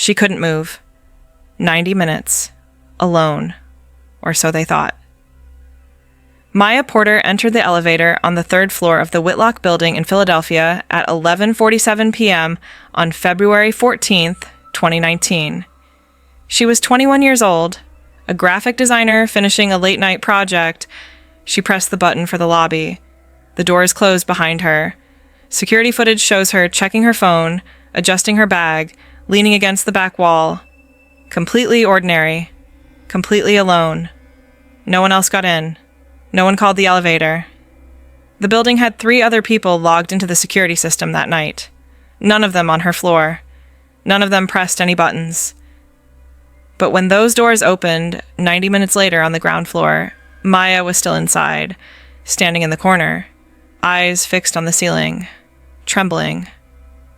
She couldn't move. 90 minutes. Alone. Or so they thought. Maya Porter entered the elevator on the 3rd floor of the Whitlock Building in Philadelphia at 11:47 p.m. on February 14th, 2019. She was 21 years old, a graphic designer finishing a late-night project. She pressed the button for the lobby. The doors closed behind her. Security footage shows her checking her phone, adjusting her bag, leaning against the back wall. Completely ordinary. Completely alone. No one else got in. No one called the elevator. The building had 3 other people logged into the security system that night. None of them on her floor. None of them pressed any buttons. But when those doors opened, 90 minutes later on the ground floor, Maya was still inside, standing in the corner, eyes fixed on the ceiling, trembling,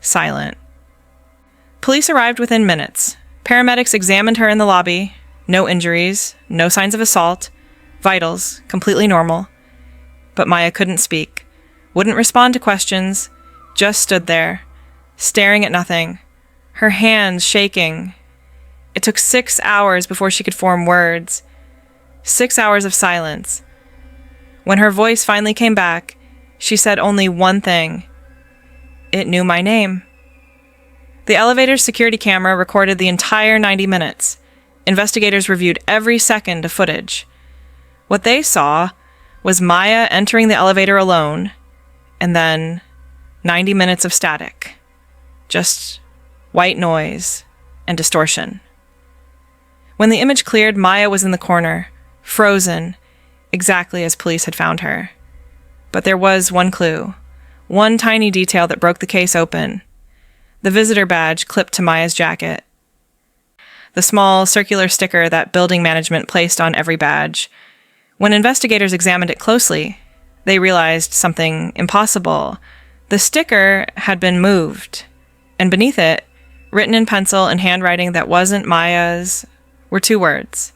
silent. Police arrived within minutes. Paramedics examined her in the lobby. No injuries, no signs of assault. Vitals, completely normal. But Maya couldn't speak, wouldn't respond to questions, just stood there, staring at nothing, her hands shaking. It took 6 hours before she could form words. 6 hours of silence. When her voice finally came back, she said only one thing. It knew my name. The elevator's security camera recorded the entire 90 minutes. Investigators reviewed every second of footage. What they saw was Maya entering the elevator alone, and then 90 minutes of static. Just white noise and distortion. When the image cleared, Maya was in the corner, frozen, exactly as police had found her. But there was one clue, one tiny detail that broke the case open. The visitor badge clipped to Maya's jacket. The small circular sticker that building management placed on every badge. When investigators examined it closely, they realized something impossible. The sticker had been moved, and beneath it, written in pencil and handwriting that wasn't Maya's, were 2 words.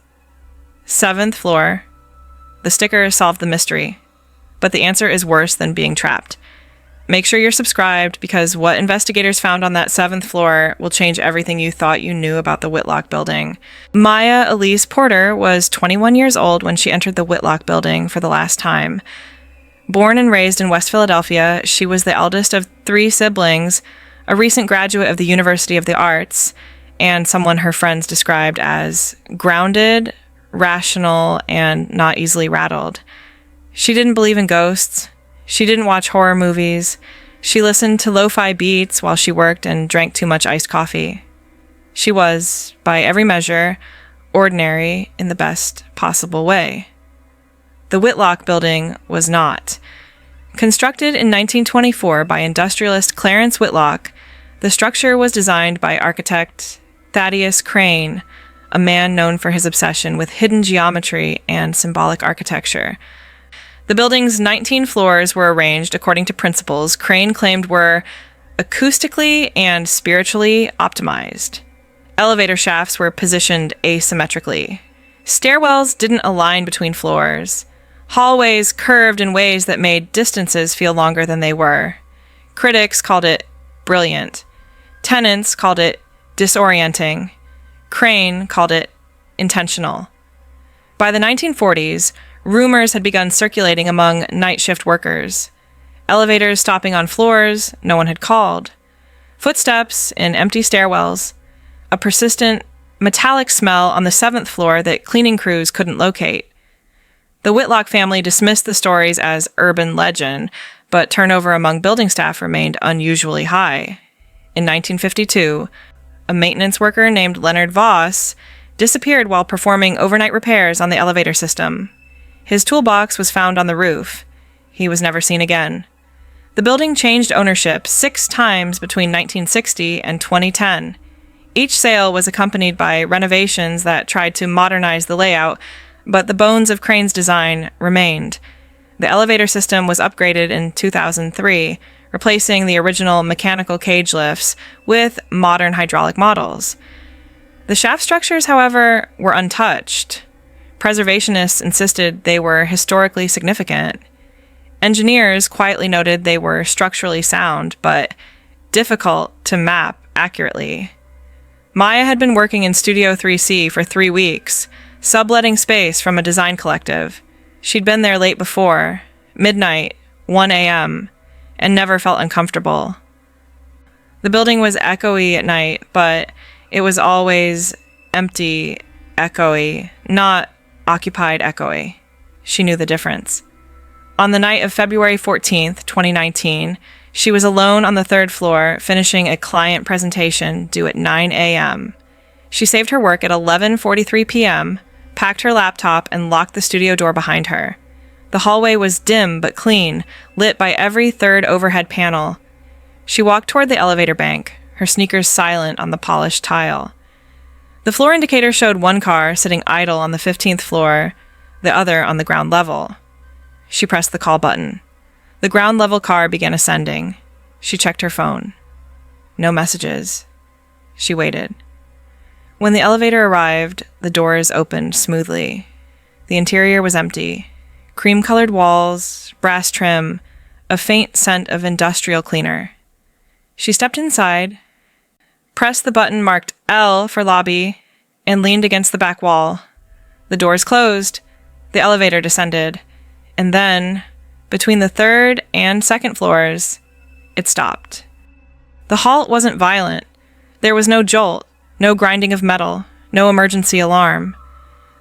7th floor. The sticker solved the mystery, but the answer is worse than being trapped. Make sure you're subscribed, because what investigators found on that 7th floor will change everything you thought you knew about the Whitlock Building. Maya Elise Porter was 21 years old when she entered the Whitlock Building for the last time. Born and raised in West Philadelphia, she was the eldest of 3 siblings, a recent graduate of the University of the Arts, and someone her friends described as grounded, rational, and not easily rattled. She didn't believe in ghosts. She didn't watch horror movies. She listened to lo-fi beats while she worked and drank too much iced coffee. She was, by every measure, ordinary in the best possible way. The Whitlock Building was not. Constructed in 1924 by industrialist Clarence Whitlock, the structure was designed by architect Thaddeus Crane, a man known for his obsession with hidden geometry and symbolic architecture. The building's 19 floors were arranged according to principles Crane claimed were acoustically and spiritually optimized. Elevator shafts were positioned asymmetrically. Stairwells didn't align between floors. Hallways curved in ways that made distances feel longer than they were. Critics called it brilliant. Tenants called it disorienting. Crane called it intentional. By the 1940s, rumors had begun circulating among night shift workers. Elevators stopping on floors no one had called. Footsteps in empty stairwells. A persistent, metallic smell on the 7th floor that cleaning crews couldn't locate. The Whitlock family dismissed the stories as urban legend, but turnover among building staff remained unusually high. In 1952, a maintenance worker named Leonard Voss disappeared while performing overnight repairs on the elevator system. His toolbox was found on the roof. He was never seen again. The building changed ownership 6 times between 1960 and 2010. Each sale was accompanied by renovations that tried to modernize the layout, but the bones of Crane's design remained. The elevator system was upgraded in 2003, replacing the original mechanical cage lifts with modern hydraulic models. The shaft structures, however, were untouched. Preservationists insisted they were historically significant. Engineers quietly noted they were structurally sound, but difficult to map accurately. Maya had been working in Studio 3C for 3 weeks, subletting space from a design collective. She'd been there late before, midnight, 1 a.m., and never felt uncomfortable. The building was echoey at night, but it was always empty, echoey, not occupied echoey. She knew the difference. On the night of February 14th, 2019, she was alone on the 3rd floor, finishing a client presentation due at 9 a.m. She saved her work at 11:43 p.m., packed her laptop, and locked the studio door behind her. The hallway was dim but clean, lit by every third overhead panel. She walked toward the elevator bank, her sneakers silent on the polished tile. The floor indicator showed one car sitting idle on the 15th floor, the other on the ground level. She pressed the call button. The ground level car began ascending. She checked her phone. No messages. She waited. When the elevator arrived, the doors opened smoothly. The interior was empty. Cream-colored walls, brass trim, a faint scent of industrial cleaner. She stepped inside, pressed the button marked L for lobby, and leaned against the back wall. The doors closed. The elevator descended. And then, between the 3rd and 2nd floors, it stopped. The halt wasn't violent. There was no jolt, no grinding of metal, no emergency alarm.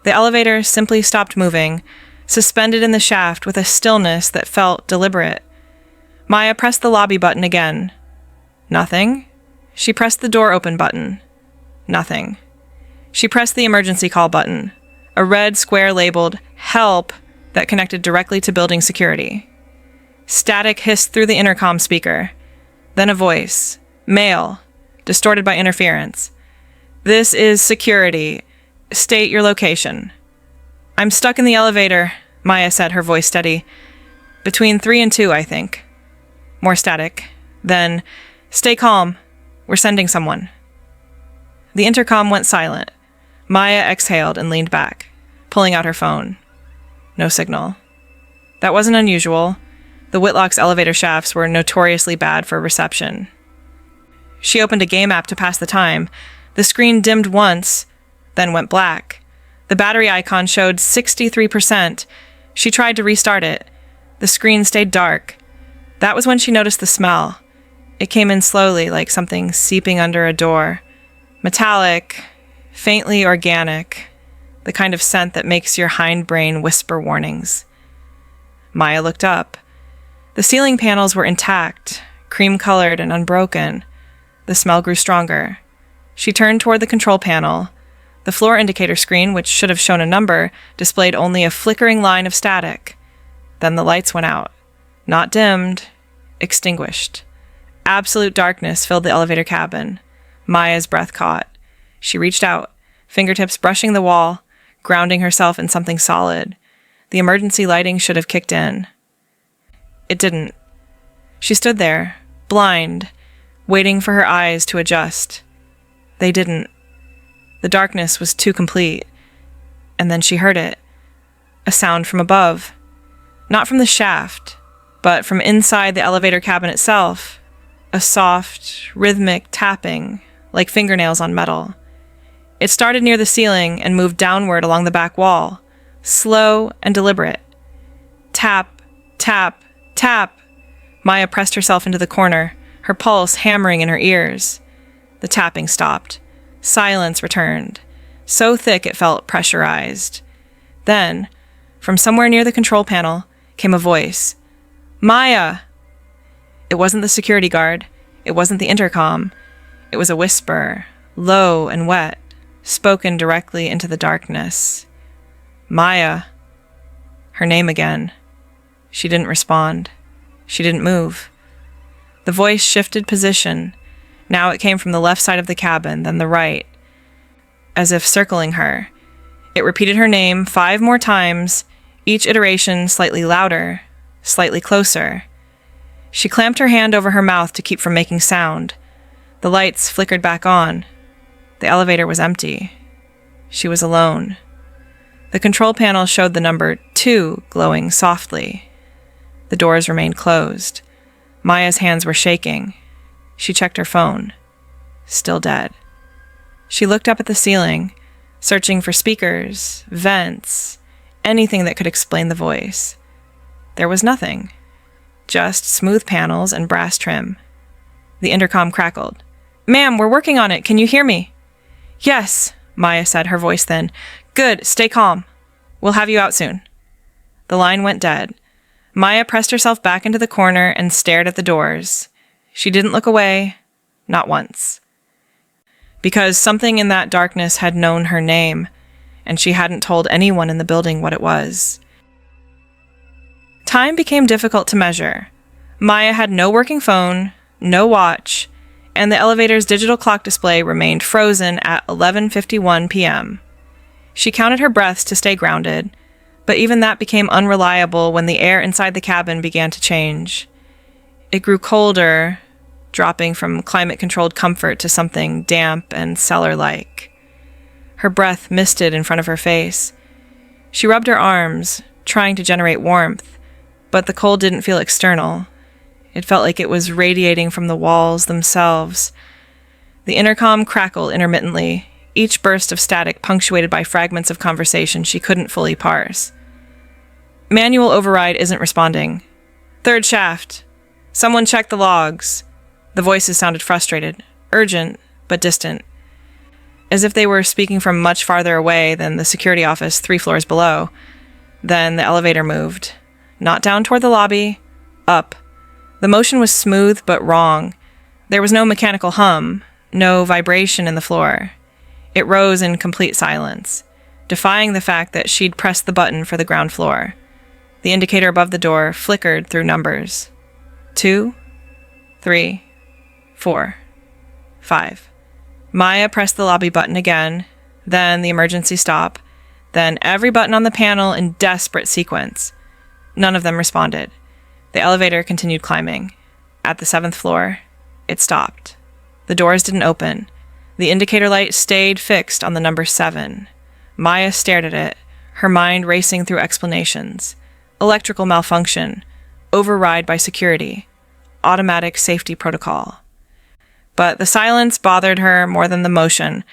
The elevator simply stopped moving, suspended in the shaft with a stillness that felt deliberate. Maya pressed the lobby button again. Nothing. She pressed the door open button. Nothing. She pressed the emergency call button, a red square labeled HELP that connected directly to building security. Static hissed through the intercom speaker. Then a voice, male, distorted by interference. "This is security. State your location." "I'm stuck in the elevator," Maya said, her voice steady. "Between 3 and 2, I think." More static. Then, "Stay calm. We're sending someone." The intercom went silent. Maya exhaled and leaned back, pulling out her phone. No signal. That wasn't unusual. The Whitlock's elevator shafts were notoriously bad for reception. She opened a game app to pass the time. The screen dimmed once, then went black. The battery icon showed 63%. She tried to restart it. The screen stayed dark. That was when she noticed the smell. It came in slowly, like something seeping under a door. Metallic, faintly organic, the kind of scent that makes your hindbrain whisper warnings. Maya looked up. The ceiling panels were intact, cream-colored and unbroken. The smell grew stronger. She turned toward the control panel. The floor indicator screen, which should have shown a number, displayed only a flickering line of static. Then the lights went out. Not dimmed, extinguished. Absolute darkness filled the elevator cabin. Maya's breath caught. She reached out, fingertips brushing the wall, grounding herself in something solid. The emergency lighting should have kicked in. It didn't. She stood there, blind, waiting for her eyes to adjust. They didn't. The darkness was too complete. And then she heard it. A sound from above. Not from the shaft, but from inside the elevator cabin itself. A soft, rhythmic tapping, like fingernails on metal. It started near the ceiling and moved downward along the back wall, slow and deliberate. Tap, tap, tap. Maya pressed herself into the corner, her pulse hammering in her ears. The tapping stopped. Silence returned, so thick it felt pressurized. Then, from somewhere near the control panel, came a voice. "Maya!" It wasn't the security guard. It wasn't the intercom. It was a whisper, low and wet, spoken directly into the darkness. "Maya." Her name again. She didn't respond. She didn't move. The voice shifted position. Now it came from the left side of the cabin, then the right, as if circling her. It repeated her name 5 more times, each iteration slightly louder, slightly closer. She clamped her hand over her mouth to keep from making sound. The lights flickered back on. The elevator was empty. She was alone. The control panel showed the number 2 glowing softly. The doors remained closed. Maya's hands were shaking. She checked her phone. Still dead. She looked up at the ceiling, searching for speakers, vents, anything that could explain the voice. There was nothing. Just smooth panels and brass trim. The intercom crackled. "Ma'am, we're working on it. Can you hear me?" "Yes," Maya said, her voice thin. "Good. Stay calm. We'll have you out soon." The line went dead. Maya pressed herself back into the corner and stared at the doors. She didn't look away, not once. Because something in that darkness had known her name, and she hadn't told anyone in the building what it was. Time became difficult to measure. Maya had no working phone, no watch, and the elevator's digital clock display remained frozen at 11:51 p.m. She counted her breaths to stay grounded, but even that became unreliable when the air inside the cabin began to change. It grew colder, dropping from climate-controlled comfort to something damp and cellar-like. Her breath misted in front of her face. She rubbed her arms, trying to generate warmth, but the cold didn't feel external. It felt like it was radiating from the walls themselves. The intercom crackled intermittently, each burst of static punctuated by fragments of conversation she couldn't fully parse. "Manual override isn't responding. Third shaft. Someone check the logs." The voices sounded frustrated, urgent, but distant, as if they were speaking from much farther away than the security office 3 floors below. Then the elevator moved. Not down toward the lobby, up. The motion was smooth but wrong. There was no mechanical hum, no vibration in the floor. It rose in complete silence, defying the fact that she'd pressed the button for the ground floor. The indicator above the door flickered through numbers. 2, 3, 4, 5. Maya pressed the lobby button again, then the emergency stop, then every button on the panel in desperate sequence. None of them responded. The elevator continued climbing. At the 7th floor, it stopped. The doors didn't open. The indicator light stayed fixed on the number 7. Maya stared at it, her mind racing through explanations. Electrical malfunction, override by security, automatic safety protocol. But the silence bothered her more than the motion.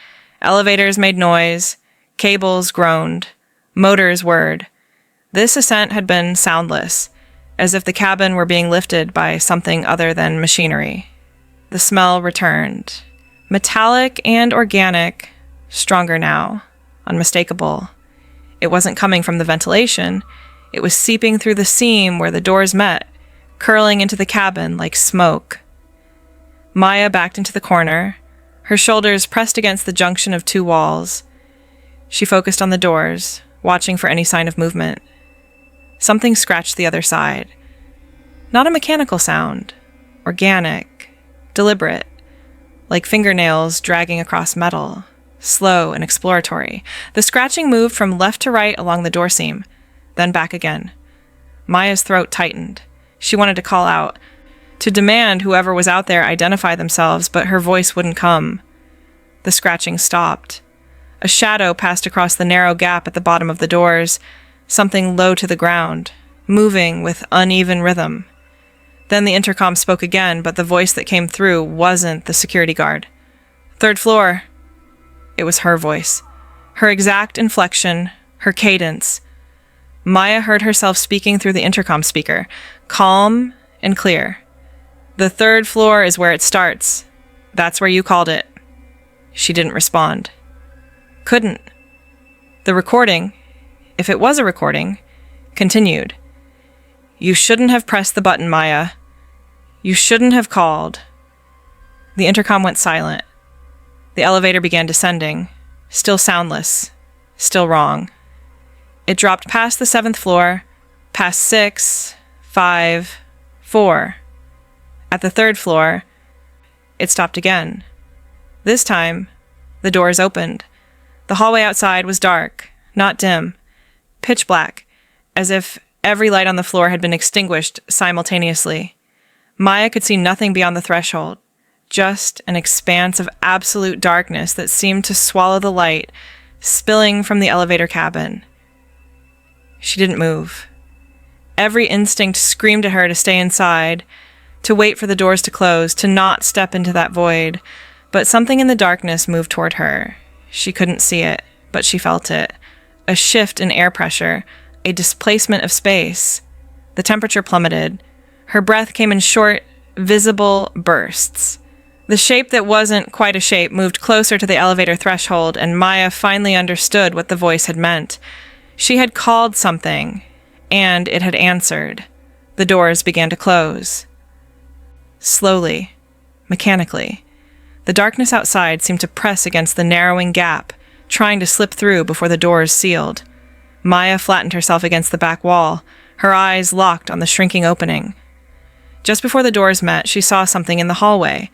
Elevators made noise, cables groaned, motors whirred. This ascent had been soundless, as if the cabin were being lifted by something other than machinery. The smell returned. Metallic and organic, stronger now, unmistakable. It wasn't coming from the ventilation. It was seeping through the seam where the doors met, curling into the cabin like smoke. Maya backed into the corner, her shoulders pressed against the junction of 2 walls. She focused on the doors, watching for any sign of movement. Something scratched the other side. Not a mechanical sound, organic, deliberate, like fingernails dragging across metal, slow and exploratory. The scratching moved from left to right along the door seam, then back again. Maya's throat tightened. She wanted to call out, to demand whoever was out there identify themselves, but her voice wouldn't come. The scratching stopped. A shadow passed across the narrow gap at the bottom of the doors, something low to the ground, moving with uneven rhythm. Then the intercom spoke again, but the voice that came through wasn't the security guard. "3rd floor." It was her voice. Her exact inflection, her cadence. Maya heard herself speaking through the intercom speaker, calm and clear. "The 3rd floor is where it starts. That's where you called it." She didn't respond. Couldn't. The recording, if it was a recording, continued. "You shouldn't have pressed the button, Maya. You shouldn't have called." The intercom went silent. The elevator began descending, still soundless, still wrong. It dropped past the 7th floor, past 6, 5, 4. At the 3rd floor, it stopped again. This time, the doors opened. The hallway outside was dark, not dim, pitch black, as if every light on the floor had been extinguished simultaneously. Maya could see nothing beyond the threshold, just an expanse of absolute darkness that seemed to swallow the light, spilling from the elevator cabin. She didn't move. Every instinct screamed at her to stay inside, to wait for the doors to close, to not step into that void, But something in the darkness moved toward her. She couldn't see it, but she felt it. A shift in air pressure, a displacement of space. The temperature plummeted. Her breath came in short, visible bursts. The shape that wasn't quite a shape moved closer to the elevator threshold, and Maya finally understood what the voice had meant. She had called something, and it had answered. The doors began to close. Slowly, mechanically. The darkness outside seemed to press against the narrowing gap, trying to slip through before the doors sealed. Maya flattened herself against the back wall, her eyes locked on the shrinking opening. Just before the doors met, she saw something in the hallway,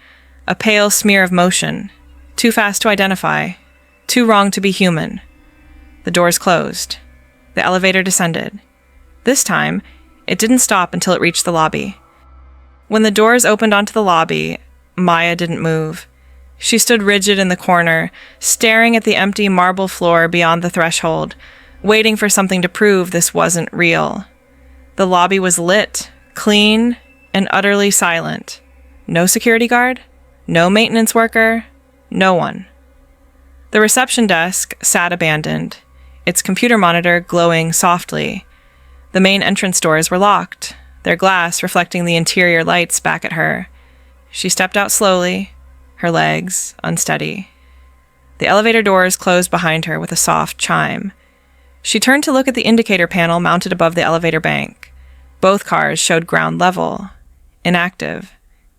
a pale smear of motion, too fast to identify, too wrong to be human. The doors closed. The elevator descended. This time, it didn't stop until it reached the lobby. When the doors opened onto the lobby, Maya didn't move. She stood rigid in the corner, staring at the empty marble floor beyond the threshold, waiting for something to prove this wasn't real. The lobby was lit, clean, and utterly silent. No security guard, no maintenance worker, no one. The reception desk sat abandoned, its computer monitor glowing softly. The main entrance doors were locked, their glass reflecting the interior lights back at her. She stepped out slowly, her legs unsteady. The elevator doors closed behind her with a soft chime. She turned to look at the indicator panel mounted above the elevator bank. Both cars showed ground level, inactive,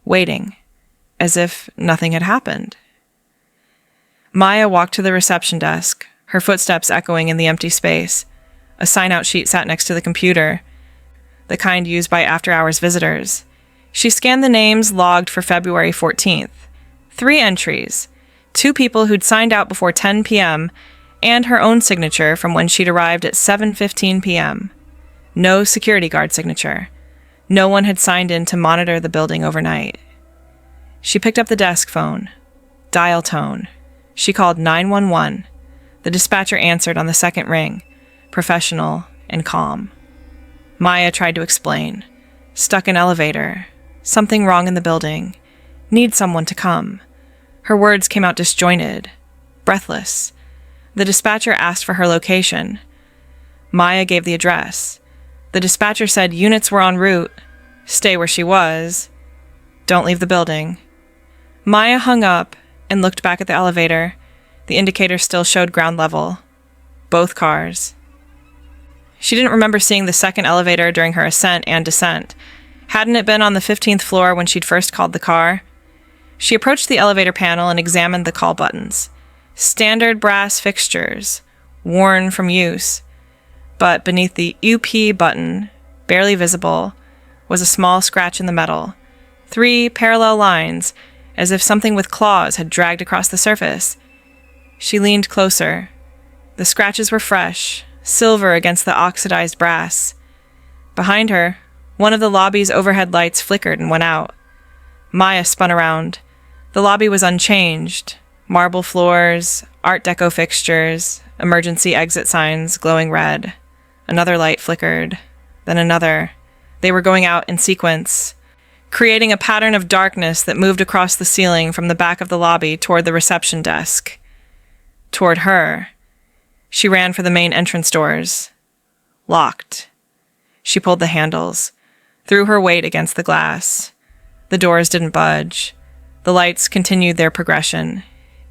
waiting, as if nothing had happened. Maya walked to the reception desk, her footsteps echoing in the empty space. A sign-out sheet sat next to the computer, the kind used by after-hours visitors. She scanned the names logged for February 14th. 3 entries, 2 people who'd signed out before 10 p.m., and her own signature from when she'd arrived at 7:15 p.m. No security guard signature. No one had signed in to monitor the building overnight. She picked up the desk phone. Dial tone. She called 911. The dispatcher answered on the second ring, professional and calm. Maya tried to explain. Stuck in elevator. Something wrong in the building. Need someone to come. Her words came out disjointed, breathless. The dispatcher asked for her location. Maya gave the address. The dispatcher said units were en route. Stay where she was. Don't leave the building. Maya hung up and looked back at the elevator. The indicator still showed ground level. Both cars. She didn't remember seeing the second elevator during her ascent and descent. Hadn't it been on the 15th floor when she'd first called the car? She approached the elevator panel and examined the call buttons. Standard brass fixtures, worn from use. But beneath the UP button, barely visible, was a small scratch in the metal. 3 parallel lines, as if something with claws had dragged across the surface. She leaned closer. The scratches were fresh, silver against the oxidized brass. Behind her, one of the lobby's overhead lights flickered and went out. Maya spun around. The lobby was unchanged. Marble floors, Art Deco fixtures, emergency exit signs glowing red. Another light flickered, then another. They were going out in sequence, creating a pattern of darkness that moved across the ceiling from the back of the lobby toward the reception desk. Toward her. She ran for the main entrance doors. Locked. She pulled the handles, threw her weight against the glass. The doors didn't budge. The lights continued their progression,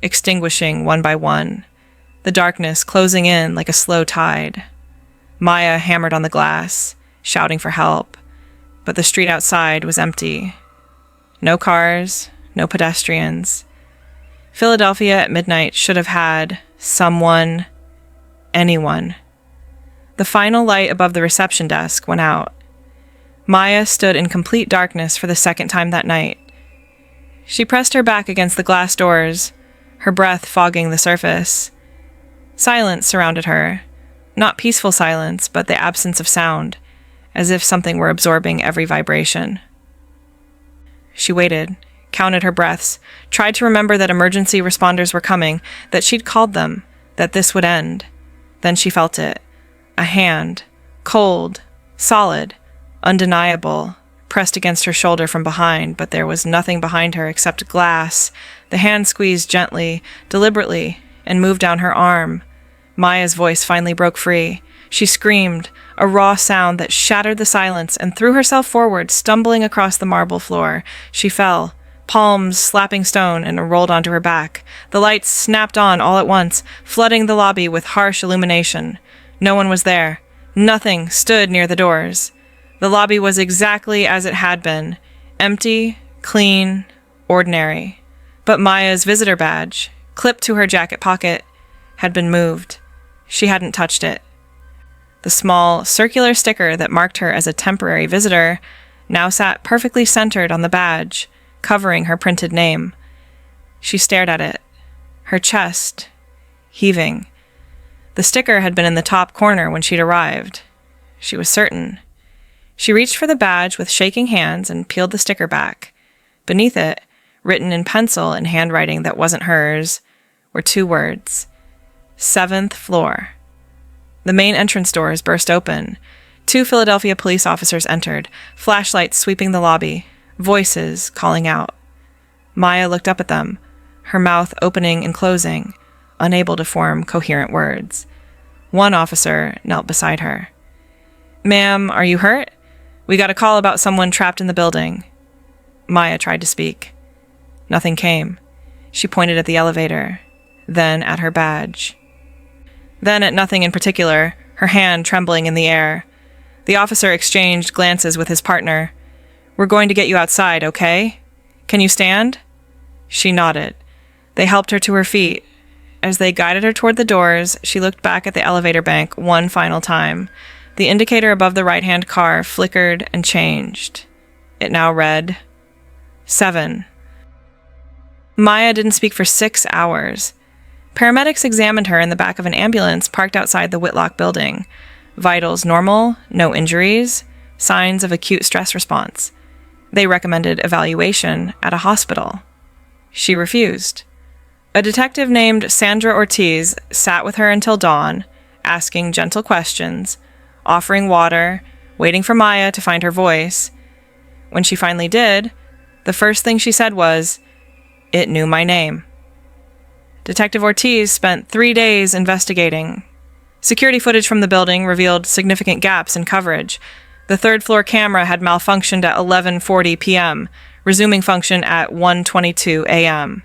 extinguishing one by one, the darkness closing in like a slow tide. Maya hammered on the glass, shouting for help, but the street outside was empty. No cars, no pedestrians. Philadelphia at midnight should have had someone, anyone. The final light above the reception desk went out. Maya stood in complete darkness for the second time that night. She pressed her back against the glass doors, her breath fogging the surface. Silence surrounded her. Not peaceful silence, but the absence of sound, as if something were absorbing every vibration. She waited, counted her breaths, tried to remember that emergency responders were coming, that she'd called them, that this would end. Then she felt it. A hand, cold, solid, undeniable, pressed against her shoulder from behind, but there was nothing behind her except glass The hand squeezed gently, deliberately, and moved down her arm. Maya's voice finally broke free. She screamed, a raw sound that shattered the silence, and threw herself forward, stumbling across the marble floor. She fell, palms slapping stone, and rolled onto her back. The lights snapped on all at once, flooding the lobby with harsh illumination. No one was there. Nothing stood near the doors. The lobby was exactly as it had been, empty, clean, ordinary. But Maya's visitor badge, clipped to her jacket pocket, had been moved. She hadn't touched it. The small, circular sticker that marked her as a temporary visitor now sat perfectly centered on the badge, covering her printed name. She stared at it, her chest heaving. The sticker had been in the top corner when she'd arrived. She was certain. She reached for the badge with shaking hands and peeled the sticker back. Beneath it, written in pencil in handwriting that wasn't hers, were 2 words: 7th floor. The main entrance doors burst open. 2 Philadelphia police officers entered, flashlights sweeping the lobby, voices calling out. Maya looked up at them, her mouth opening and closing, unable to form coherent words. One officer knelt beside her. "Ma'am, are you hurt? We got a call about someone trapped in the building." Maya tried to speak. Nothing came. She pointed at the elevator, then at her badge. Then at nothing in particular, her hand trembling in the air. The officer exchanged glances with his partner. "We're going to get you outside, okay? Can you stand?" She nodded. They helped her to her feet. As they guided her toward the doors, she looked back at the elevator bank one final time. The indicator above the right-hand car flickered and changed. It now read 7. Maya didn't speak for 6 hours. Paramedics examined her in the back of an ambulance parked outside the Whitlock building. Vitals normal, no injuries, signs of acute stress response. They recommended evaluation at a hospital. She refused. A detective named Sandra Ortiz sat with her until dawn, asking gentle questions, offering water, waiting for Maya to find her voice. When she finally did, the first thing she said was, "It knew my name." Detective Ortiz spent 3 days investigating. Security footage from the building revealed significant gaps in coverage. The third-floor camera had malfunctioned at 11:40 p.m., resuming function at 1:22 a.m.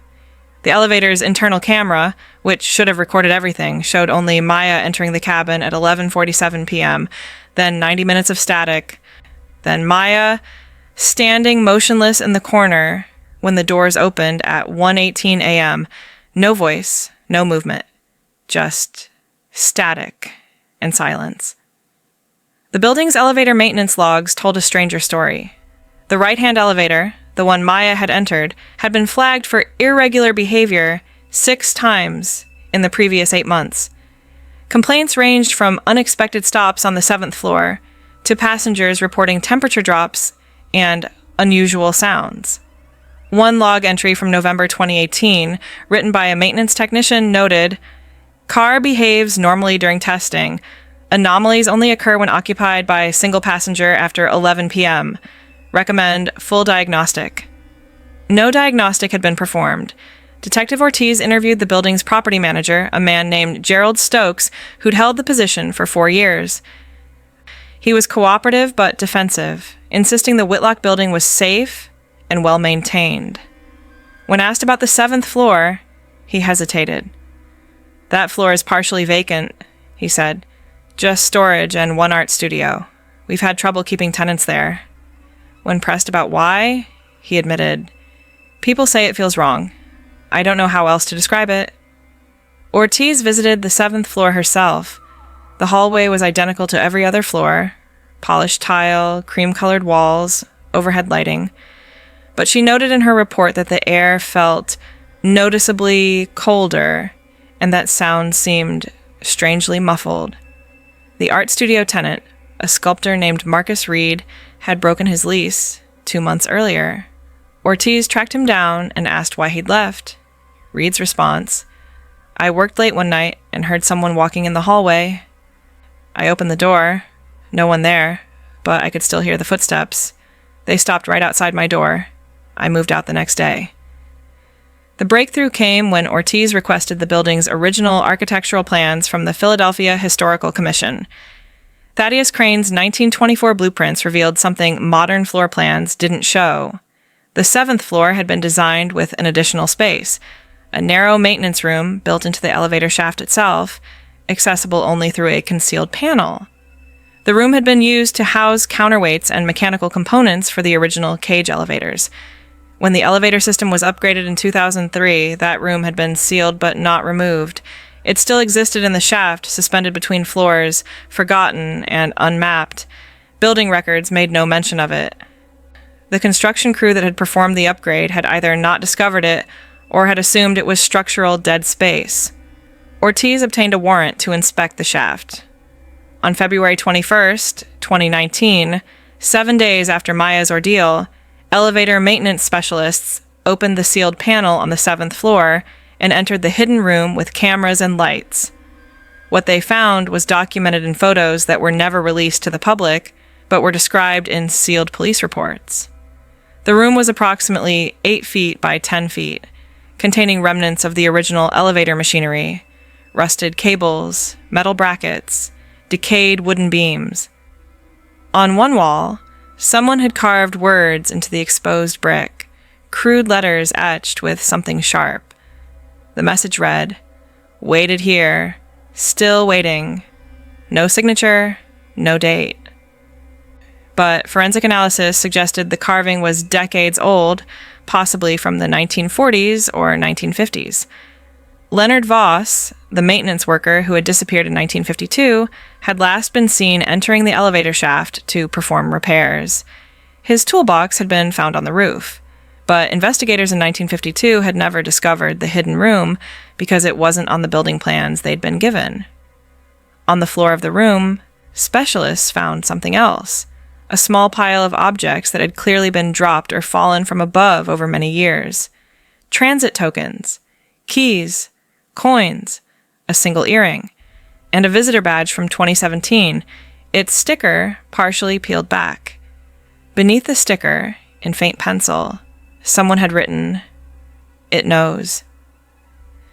The elevator's internal camera, which should have recorded everything, showed only Maya entering the cabin at 11:47 p.m., then 90 minutes of static, then Maya standing motionless in the corner when the doors opened at 1:18 a.m., no voice, no movement, just static and silence. The building's elevator maintenance logs told a stranger story. The right-hand elevator, the one Maya had entered, had been flagged for irregular behavior 6 times in the previous 8 months. Complaints ranged from unexpected stops on the 7th floor to passengers reporting temperature drops and unusual sounds. One log entry from November 2018, written by a maintenance technician, noted, "Car behaves normally during testing. Anomalies only occur when occupied by a single passenger after 11 p.m. Recommend full diagnostic." No diagnostic had been performed. Detective Ortiz interviewed the building's property manager, a man named Gerald Stokes, who'd held the position for 4 years. He was cooperative but defensive, insisting the Whitlock building was safe and well-maintained. When asked about the 7th floor, he hesitated. "That floor is partially vacant," he said. "Just storage and one art studio. We've had trouble keeping tenants there." When pressed about why, he admitted, "People say it feels wrong. I don't know how else to describe it." Ortiz visited the 7th floor herself. The hallway was identical to every other floor, polished tile, cream-colored walls, overhead lighting. But she noted in her report that the air felt noticeably colder and that sound seemed strangely muffled. The art studio tenant, a sculptor named Marcus Reed, had broken his lease 2 months earlier. Ortiz tracked him down and asked why he'd left. Reed's response, "I worked late one night and heard someone walking in the hallway. I opened the door. No one there, but I could still hear the footsteps. They stopped right outside my door. I moved out the next day." The breakthrough came when Ortiz requested the building's original architectural plans from the Philadelphia Historical Commission. Thaddeus Crane's 1924 blueprints revealed something modern floor plans didn't show. The 7th floor had been designed with an additional space, a narrow maintenance room built into the elevator shaft itself, accessible only through a concealed panel. The room had been used to house counterweights and mechanical components for the original cage elevators. When the elevator system was upgraded in 2003, that room had been sealed but not removed. It still existed in the shaft, suspended between floors, forgotten and unmapped. Building records made no mention of it. The construction crew that had performed the upgrade had either not discovered it or had assumed it was structural dead space. Ortiz obtained a warrant to inspect the shaft. On February 21st, 2019, 7 days after Maya's ordeal, elevator maintenance specialists opened the sealed panel on the 7th floor and entered the hidden room with cameras and lights. What they found was documented in photos that were never released to the public, but were described in sealed police reports. The room was approximately 8 feet by 10 feet, containing remnants of the original elevator machinery, rusted cables, metal brackets, decayed wooden beams. On one wall, someone had carved words into the exposed brick, crude letters etched with something sharp. The message read, "Waited here, still waiting. No signature, no date." But forensic analysis suggested the carving was decades old, possibly from the 1940s or 1950s. Leonard Voss, the maintenance worker who had disappeared in 1952, had last been seen entering the elevator shaft to perform repairs. His toolbox had been found on the roof, but investigators in 1952 had never discovered the hidden room because it wasn't on the building plans they'd been given. On the floor of the room, specialists found something else, a small pile of objects that had clearly been dropped or fallen from above over many years. Transit tokens, keys, coins, a single earring, and a visitor badge from 2017, its sticker partially peeled back. Beneath the sticker, in faint pencil, someone had written, "It knows."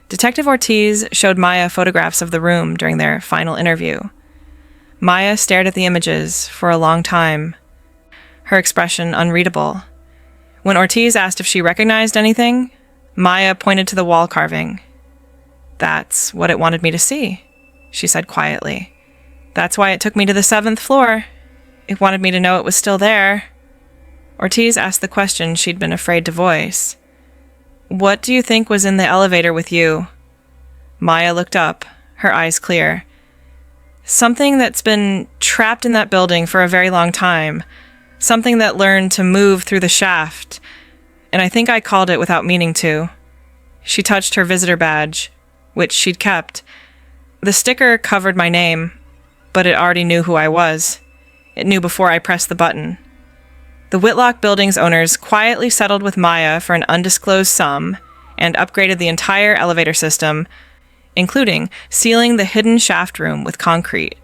Detective Ortiz showed Maya photographs of the room during their final interview. Maya stared at the images for a long time, her expression unreadable. When Ortiz asked if she recognized anything, Maya pointed to the wall carving. "That's what it wanted me to see," she said quietly. "That's why it took me to the 7th floor. It wanted me to know it was still there." Ortiz asked the question she'd been afraid to voice. "What do you think was in the elevator with you?" Maya looked up, her eyes clear. "Something that's been trapped in that building for a very long time. Something that learned to move through the shaft. And I think I called it without meaning to." She touched her visitor badge, which she'd kept. The sticker covered my name, but it already knew who I was. It knew before I pressed the button. The Whitlock Building's owners quietly settled with Maya for an undisclosed sum and upgraded the entire elevator system, including sealing the hidden shaft room with concrete.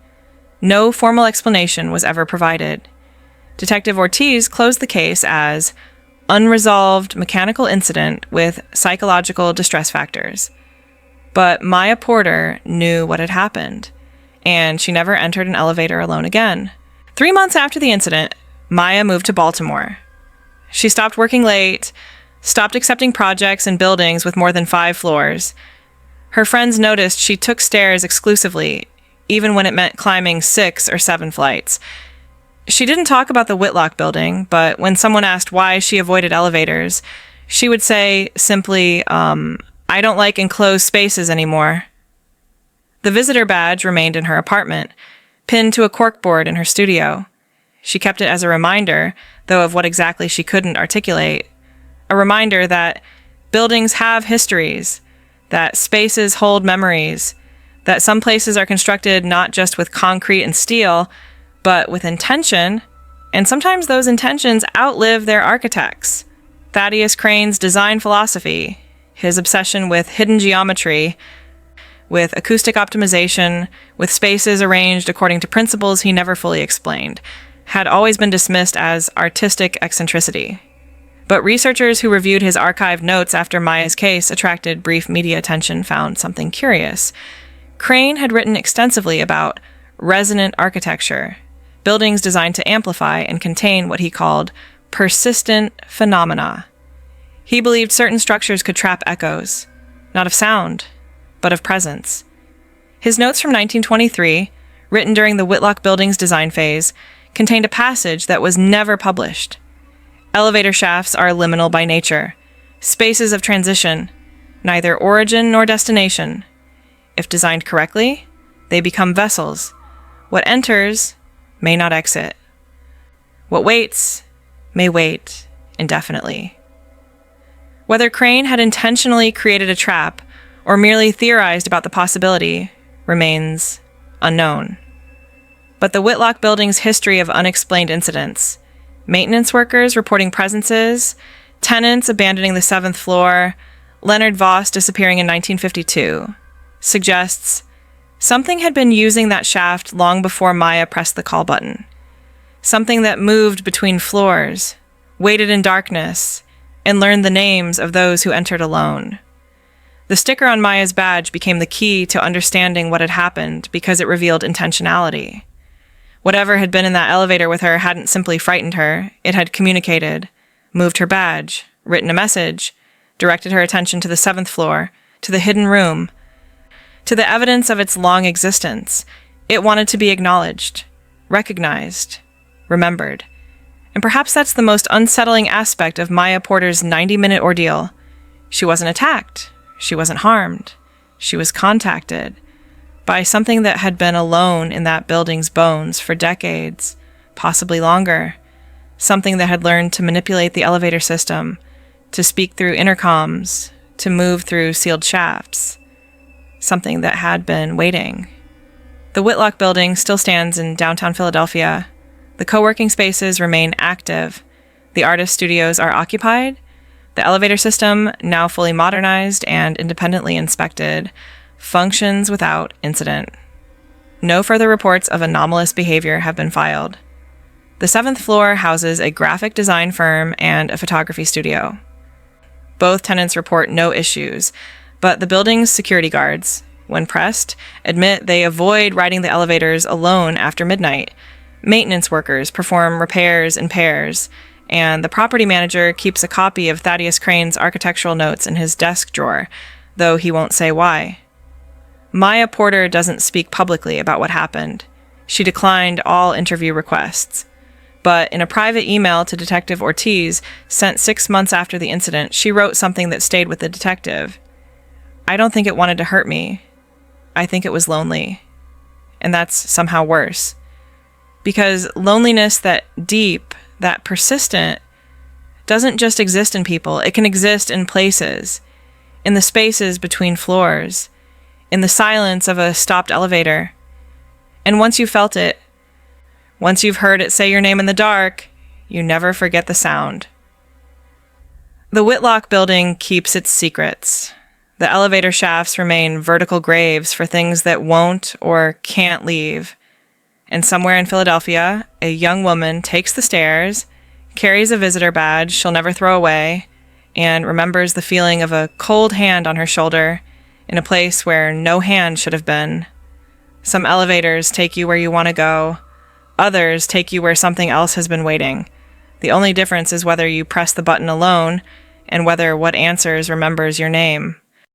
No formal explanation was ever provided. Detective Ortiz closed the case as unresolved mechanical incident with psychological distress factors. But Maya Porter knew what had happened, and she never entered an elevator alone again. 3 months after the incident, Maya moved to Baltimore. She stopped working late, stopped accepting projects in buildings with more than 5 floors. Her friends noticed she took stairs exclusively, even when it meant climbing 6 or 7 flights. She didn't talk about the Whitlock Building, but when someone asked why she avoided elevators, she would say simply, "I don't like enclosed spaces anymore." The visitor badge remained in her apartment, pinned to a corkboard in her studio. She kept it as a reminder, though of what exactly she couldn't articulate. A reminder that buildings have histories, that spaces hold memories, that some places are constructed not just with concrete and steel, but with intention, and sometimes those intentions outlive their architects. Thaddeus Crane's design philosophy, his obsession with hidden geometry, with acoustic optimization, with spaces arranged according to principles he never fully explained, had always been dismissed as artistic eccentricity. But researchers who reviewed his archived notes after Maya's case attracted brief media attention found something curious. Crane had written extensively about resonant architecture, buildings designed to amplify and contain what he called persistent phenomena. He believed certain structures could trap echoes, not of sound, but of presence. His notes from 1923, written during the Whitlock Building's design phase, contained a passage that was never published. Elevator shafts are liminal by nature, spaces of transition, neither origin nor destination. If designed correctly, they become vessels. What enters may not exit. What waits may wait indefinitely. Whether Crane had intentionally created a trap or merely theorized about the possibility remains unknown. But the Whitlock Building's history of unexplained incidents, maintenance workers reporting presences, tenants abandoning the 7th floor, Leonard Voss disappearing in 1952, suggests something had been using that shaft long before Maya pressed the call button. Something that moved between floors, waited in darkness, and learned the names of those who entered alone. The sticker on Maya's badge became the key to understanding what had happened because it revealed intentionality. Whatever had been in that elevator with her hadn't simply frightened her, it had communicated, moved her badge, written a message, directed her attention to the 7th floor, to the hidden room, to the evidence of its long existence. It wanted to be acknowledged, recognized, remembered. And perhaps that's the most unsettling aspect of Maya Porter's 90-minute ordeal. She wasn't attacked. She wasn't harmed. She was contacted by something that had been alone in that building's bones for decades, possibly longer. Something that had learned to manipulate the elevator system, to speak through intercoms, to move through sealed shafts. Something that had been waiting. The Whitlock Building still stands in downtown Philadelphia. The co-working spaces remain active. The artist studios are occupied. The elevator system, now fully modernized and independently inspected, functions without incident. No further reports of anomalous behavior have been filed. The 7th floor houses a graphic design firm and a photography studio. Both tenants report no issues, but the building's security guards, when pressed, admit they avoid riding the elevators alone after midnight. Maintenance workers perform repairs in pairs, and the property manager keeps a copy of Thaddeus Crane's architectural notes in his desk drawer, though he won't say why. Maya Porter doesn't speak publicly about what happened. She declined all interview requests. But in a private email to Detective Ortiz, sent 6 months after the incident, she wrote something that stayed with the detective. "I don't think it wanted to hurt me. I think it was lonely." And that's somehow worse. Because loneliness that deep, that persistent, doesn't just exist in people. It can exist in places, in the spaces between floors, in the silence of a stopped elevator. And once you've felt it, once you've heard it say your name in the dark, you never forget the sound. The Whitlock Building keeps its secrets. The elevator shafts remain vertical graves for things that won't or can't leave. And somewhere in Philadelphia, a young woman takes the stairs, carries a visitor badge she'll never throw away, and remembers the feeling of a cold hand on her shoulder in a place where no hand should have been. Some elevators take you where you want to go. Others take you where something else has been waiting. The only difference is whether you press the button alone and whether what answers remembers your name.